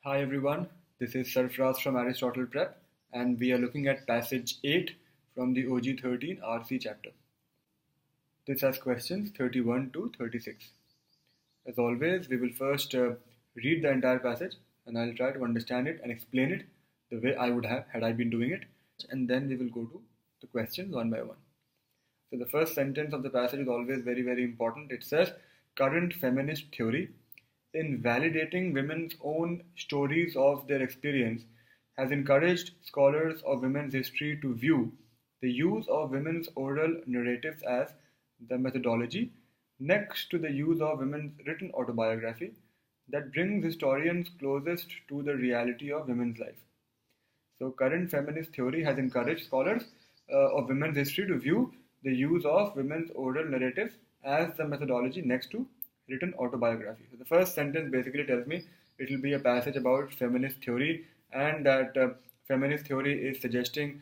Hi everyone, this is Sarfraz from Aristotle Prep, and we are looking at passage 8 from the OG 13 RC chapter. This has questions 31 to 36. As always, we will first read the entire passage and I'll try to understand it and explain it the way I would have had I been doing it, and then we will go to the questions one by one. So the first sentence of the passage is always very important. It says, current feminist theory, in validating women's own stories of their experience, has encouraged scholars of women's history to view the use of women's oral narratives as the methodology, next to the use of women's written autobiography, that brings historians closest to the reality of women's life. So current feminist theory has encouraged scholars of women's history to view the use of women's oral narratives as the methodology next to written autobiography. So the first sentence basically tells me it will be a passage about feminist theory, and that feminist theory is suggesting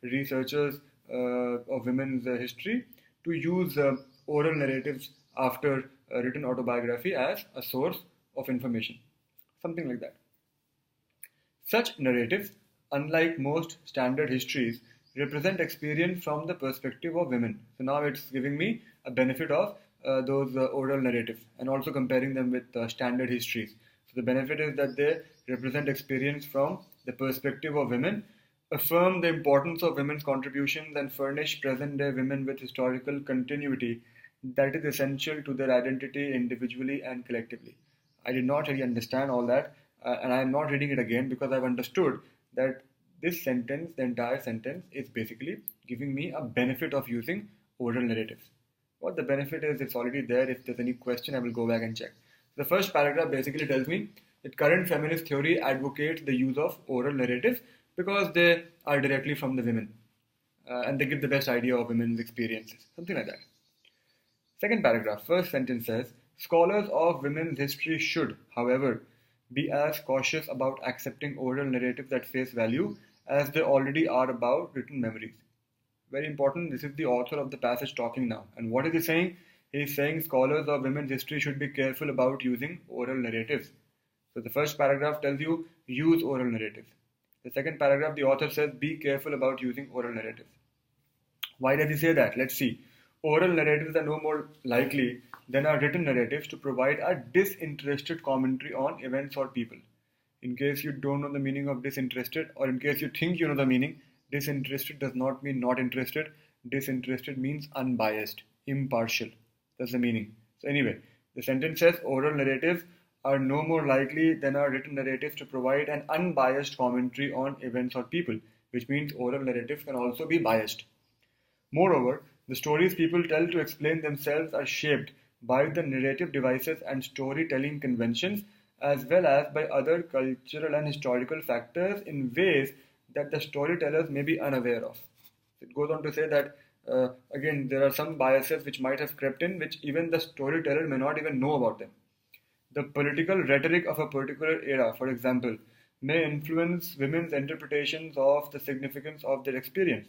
researchers of women's history to use oral narratives after written autobiography as a source of information. Something like that. Such narratives, unlike most standard histories, represent experience from the perspective of women. So now it's giving me a benefit of those oral narratives and also comparing them with standard histories. So the benefit is that they represent experience from the perspective of women, affirm the importance of women's contributions, and furnish present-day women with historical continuity that is essential to their identity individually and collectively. I did not really understand all that, and I am not reading it again because I've understood that this sentence, the entire sentence, is basically giving me a benefit of using oral narratives. What the benefit is, it's already there. If there's any question, I will go back and check. The first paragraph basically tells me that current feminist theory advocates the use of oral narratives because they are directly from the women and they give the best idea of women's experiences, something like that. Second paragraph, first sentence says, scholars of women's history should, however, be as cautious about accepting oral narratives at face value as they already are about written memories. Very important, this is the author of the passage talking now. And what is he saying? He is saying scholars of women's history should be careful about using oral narratives. So the first paragraph tells you, use oral narratives. The second paragraph, the author says, be careful about using oral narratives. Why does he say that? Let's see. Oral narratives are no more likely than our written narratives to provide a disinterested commentary on events or people. In case you don't know the meaning of disinterested, or in case you think you know the meaning, disinterested does not mean not interested. Disinterested means unbiased, impartial. That's the meaning. So anyway, the sentence says oral narratives are no more likely than our written narratives to provide an unbiased commentary on events or people, which means oral narratives can also be biased. Moreover, the stories people tell to explain themselves are shaped by the narrative devices and storytelling conventions, as well as by other cultural and historical factors in ways that the storytellers may be unaware of. It goes on to say that, again, there are some biases which might have crept in, which even the storyteller may not even know about them. The political rhetoric of a particular era, for example, may influence women's interpretations of the significance of their experience.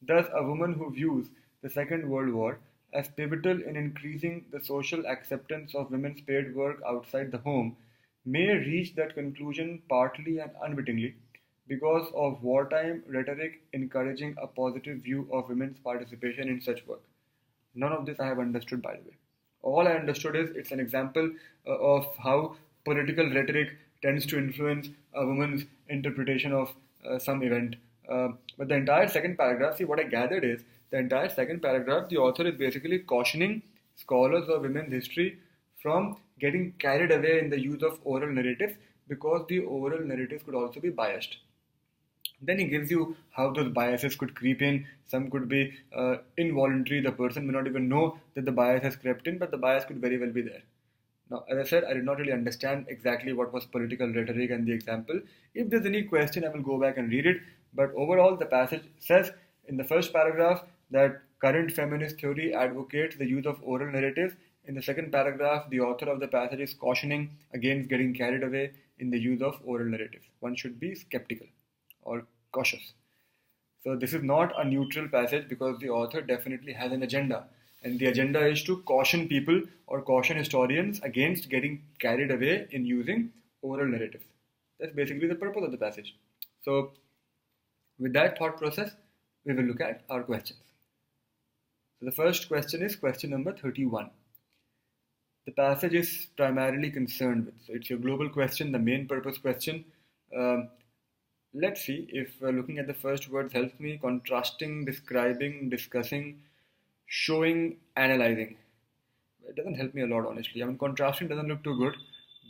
Thus, a woman who views the Second World War as pivotal in increasing the social acceptance of women's paid work outside the home may reach that conclusion partly and unwittingly because of wartime rhetoric encouraging a positive view of women's participation in such work. None of this I have understood, by the way. All I understood is it's an example of how political rhetoric tends to influence a woman's interpretation of some event. But the entire second paragraph, see, what I gathered is the entire second paragraph, the author is basically cautioning scholars of women's history from getting carried away in the use of oral narratives because the oral narratives could also be biased. Then he gives you how those biases could creep in. Some could be involuntary. The person may not even know that the bias has crept in, but the bias could very well be there. Now, as I said, I did not really understand exactly what was political rhetoric and the example. If there's any question, I will go back and read it. But overall, the passage says in the first paragraph that current feminist theory advocates the use of oral narratives. In the second paragraph, the author of the passage is cautioning against getting carried away in the use of oral narratives. One should be skeptical or cautious. So this is not a neutral passage because the author definitely has an agenda. And the agenda is to caution people or caution historians against getting carried away in using oral narratives. That's basically the purpose of the passage. So, with that thought process, we will look at our questions. So, the first question is question number 31. The passage is primarily concerned with, so it's your global question, the main purpose question. Let's see if looking at the first words helps me. Contrasting, describing, discussing, showing, analyzing. It doesn't help me a lot, honestly. I mean, contrasting doesn't look too good,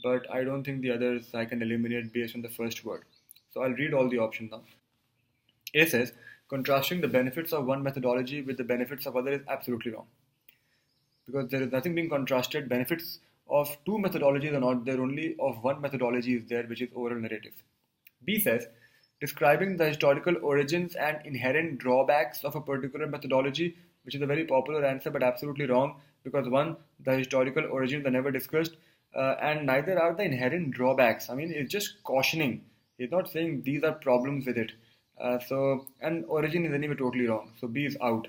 but I don't think the others I can eliminate based on the first word. So I'll read all the options now. A says, contrasting the benefits of one methodology with the benefits of other is absolutely wrong. Because there is nothing being contrasted. Benefits of two methodologies are not there, only of one methodology is there, which is oral narrative. B says, describing the historical origins and inherent drawbacks of a particular methodology, which is a very popular answer but absolutely wrong, because one, the historical origins are never discussed, and neither are the inherent drawbacks. I mean, it's just cautioning. It's not saying these are problems with it. And origin is anyway totally wrong. So B is out.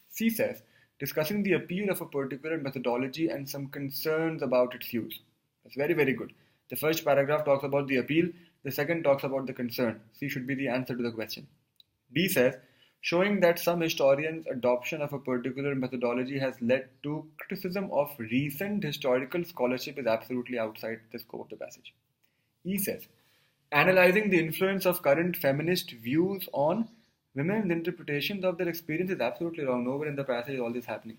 C says, discussing the appeal of a particular methodology and some concerns about its use. That's very, very good. The first paragraph talks about the appeal. The second talks about the concern. C should be the answer to the question. D says, showing that some historians' adoption of a particular methodology has led to criticism of recent historical scholarship is absolutely outside the scope of the passage. E says, analyzing the influence of current feminist views on women's interpretations of their experience is absolutely wrong. Nowhere in the passage is all this happening.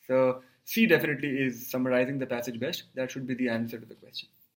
So C definitely is summarizing the passage best. That should be the answer to the question.